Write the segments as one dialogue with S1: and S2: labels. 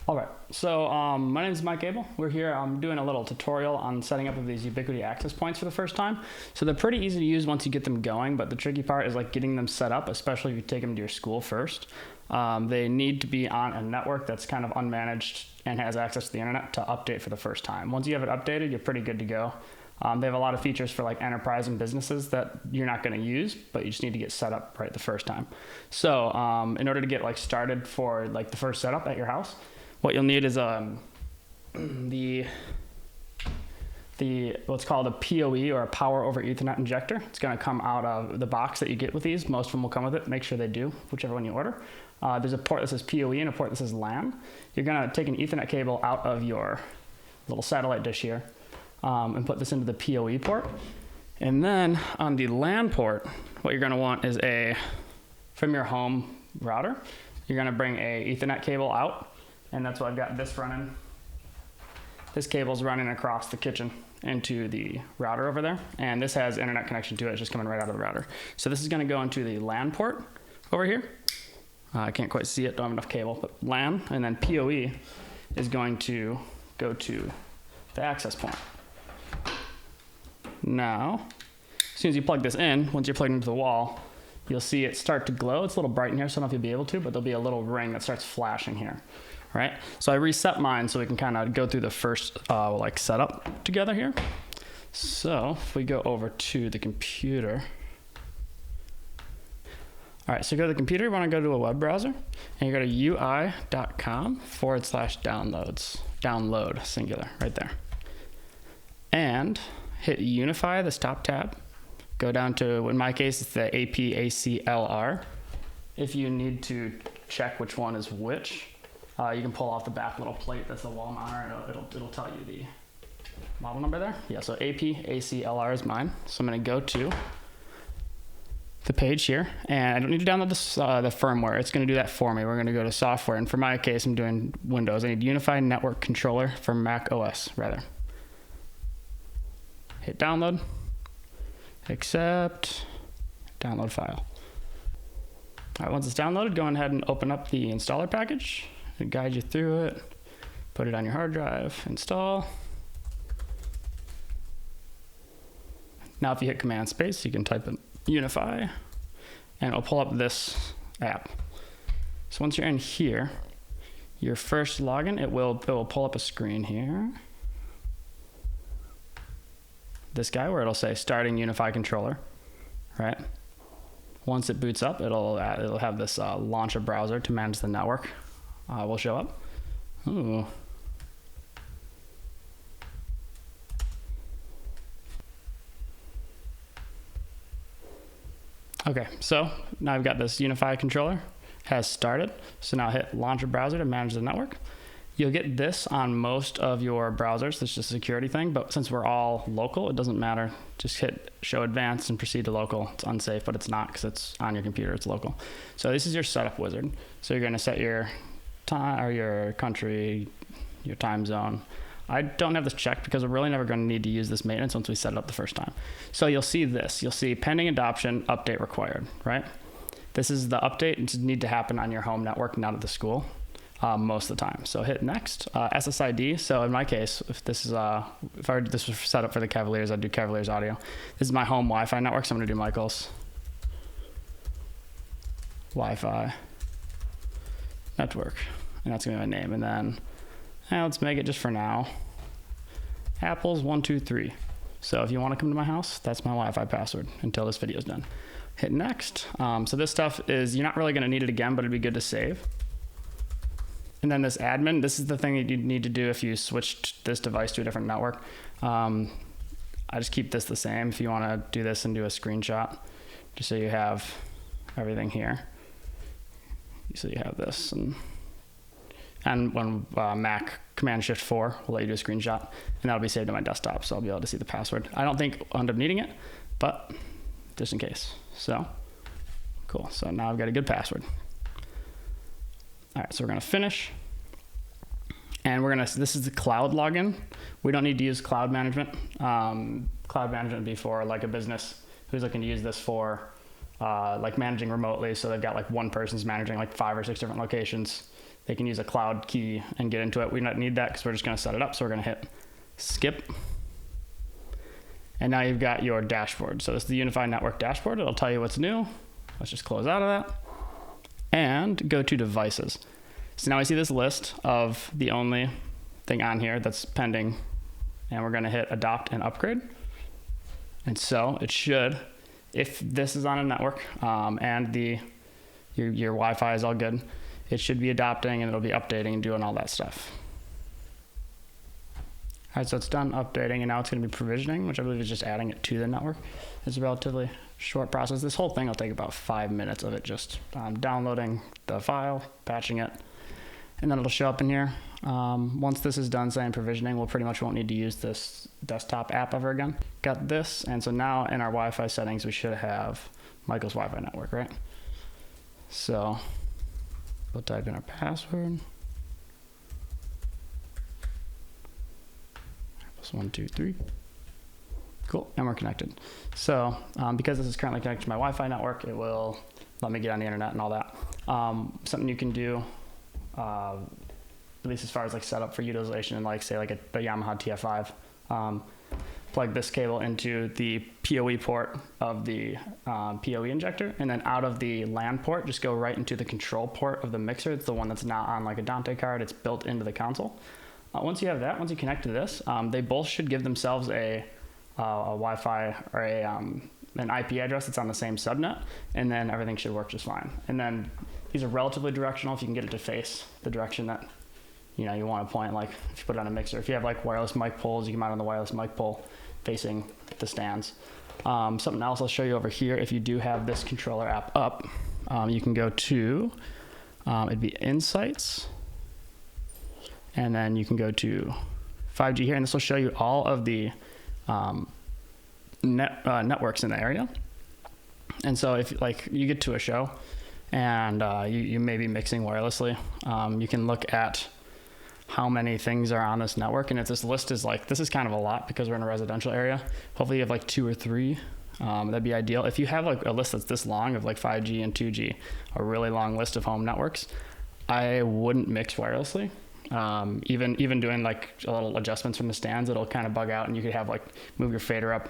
S1: All right, so my name is Mike Abel. We're here doing a little tutorial on setting up of these Ubiquiti Access Points for the first time. So they're pretty easy to use once you get them going, but the tricky part is like getting them set up, especially if you take them to your school first. They need to be on a network that's kind of unmanaged and has access to the internet to update for the first time. Once you have it updated, you're pretty good to go. They have a lot of features for like enterprise and businesses that you're not going to use, but you just need to get set up right the first time. So in order to get like started for like the first setup at your house, what you'll need is what's called a PoE, or a power over Ethernet injector. It's going to come out of the box that you get with these. Most of them will come with it. Make sure they do, whichever one you order. There's a port that says PoE and a port that says LAN. You're going to take an Ethernet cable out of your little satellite dish here and put this into the PoE port. And then on the LAN port, what you're going to want is from your home router, you're going to bring a Ethernet cable out. And that's why I've got this running. This cable's running across the kitchen into the router over there. And this has internet connection to it. It's just coming right out of the router. So this is going to go into the LAN port over here. I can't quite see it. Don't have enough cable. But LAN, and then PoE is going to go to the access point. Now, as soon as you plug this in, once you're plugged into the wall, you'll see it start to glow. It's a little bright in here, so I don't know if you'll be able to, but there'll be a little ring that starts flashing here. Right? So I reset mine so we can kind of go through the first like setup together here. So if we go over to the computer. All right, so go to the computer, you want to go to a web browser, and you go to ui.com/downloads, download, singular, right there. And hit Unify, this top tab. Go down to, in my case, it's the APACLR. If you need to check which one is which, you can pull off the back little plate that's the wall monitor, and it'll tell you the model number there. Yeah, so APACLR is mine. So I'm going to go to the page here, and I don't need to download this, the firmware. It's going to do that for me. We're going to go to software, and for my case, I'm doing Windows. I need Unified Network Controller for Mac OS, rather. Hit download, accept, download file. All right, once it's downloaded, go ahead and open up the installer package. It'll guide you through it. Put it on your hard drive, install. Now if you hit Command Space, you can type in Unify, and it'll pull up this app. So once you're in here, your first login, it will pull up a screen here. This guy where it'll say starting Unify controller, right? Once it boots up, it'll have this launch a browser to manage the network. Will show up. Ooh. Okay, so now I've got this Unify controller, has started. So now hit launch a browser to manage the network. You'll get this on most of your browsers. This is just a security thing, but since we're all local, it doesn't matter. Just hit show advanced and proceed to local. It's unsafe, but it's not because it's on your computer, it's local. So this is your setup wizard. So you're gonna set your time, or your country, your time zone. I don't have this checked because we're really never going to need to use this maintenance once we set it up the first time. So you'll see this. You'll see pending adoption, update required, right? This is the update. It need to happen on your home network, not at the school, most of the time. So hit next. SSID. So in my case, if this was set up for the Cavaliers, I'd do Cavaliers audio. This is my home Wi-Fi network, so I'm going to do Michael's Wi-Fi network, and that's gonna be my name. And then let's make it just for now Apple's 123. So if you want to come to my house, that's my Wi-Fi password until this video is done. Hit next. So this stuff is, you're not really going to need it again, but it'd be good to save. And then this admin, this is the thing that you need to do if you switched this device to a different network. I just keep this the same. If you want to do this and do a screenshot, just so you have everything here. So you have this, and when Mac Command Shift 4 will let you do a screenshot, and that'll be saved to my desktop, so I'll be able to see the password. I don't think I'll end up needing it, but just in case. So cool. So now I've got a good password. All right, so we're gonna finish, and this is the cloud login. We don't need to use cloud management. Cloud management would be for like a business who's looking to use this for like managing remotely. So they've got like one person's managing like 5 or 6 different locations. they can use a cloud key and get into it. We don't need that because we're just going to set it up. So we're going to hit skip. And now you've got your dashboard. So this is the Unified Network dashboard. It'll tell you what's new. Let's just close out of that and go to devices. So now I see this list of the only thing on here that's pending, and we're going to hit adopt and upgrade. And so it should, if this is on a network and your Wi-Fi is all good, it should be adopting and it'll be updating and doing all that stuff. All right, so it's done updating, and now it's going to be provisioning, which I believe is just adding it to the network. It's a relatively short process. This whole thing will take about 5 minutes of it just downloading the file, patching it, and then it'll show up in here. Once this is done saying provisioning, we'll pretty much won't need to use this desktop app ever again. Got this, and so now in our Wi-Fi settings, we should have Michael's Wi-Fi network, right? So we'll type in our password. 1, 2, 3. Cool, and we're connected. So because this is currently connected to my Wi-Fi network, it will let me get on the internet and all that. Something you can do, at least as far as like setup for utilization, and like say like a Yamaha TF5, plug this cable into the PoE port of the PoE injector, and then out of the LAN port, just go right into the control port of the mixer. It's the one that's not on like a Dante card. It's built into the console. Once you have that, once you connect to this, they both should give themselves a Wi-Fi or an IP address that's on the same subnet, and then everything should work just fine. And then these are relatively directional if you can get it to face the direction that you want to point. Like if you put it on a mixer, if you have like wireless mic poles, you can mount on the wireless mic pole facing the stands. Something else I'll show you over here. If you do have this controller app up, you can go to it'd be Insights. And then you can go to 5G here, and this will show you all of the networks in the area. And so if like you get to a show and you may be mixing wirelessly, you can look at how many things are on this network. And if this list is like, this is kind of a lot because we're in a residential area, hopefully you have like 2 or 3. That'd be ideal. If you have like a list that's this long of like 5G and 2G, a really long list of home networks, I wouldn't mix wirelessly. Even doing like a little adjustments from the stands, it'll kind of bug out, and you could have like move your fader up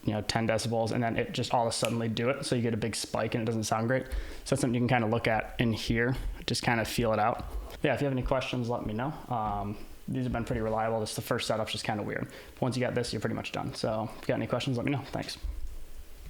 S1: 10 decibels, and then it just all of a sudden do it, so you get a big spike and it doesn't sound great. So that's something you can kind of look at in here, just kind of feel it out. Yeah, if you have any questions, let me know. These have been pretty reliable. The first setup's just kind of weird. But once you got this, you're pretty much done. So if you got any questions, let me know. Thanks.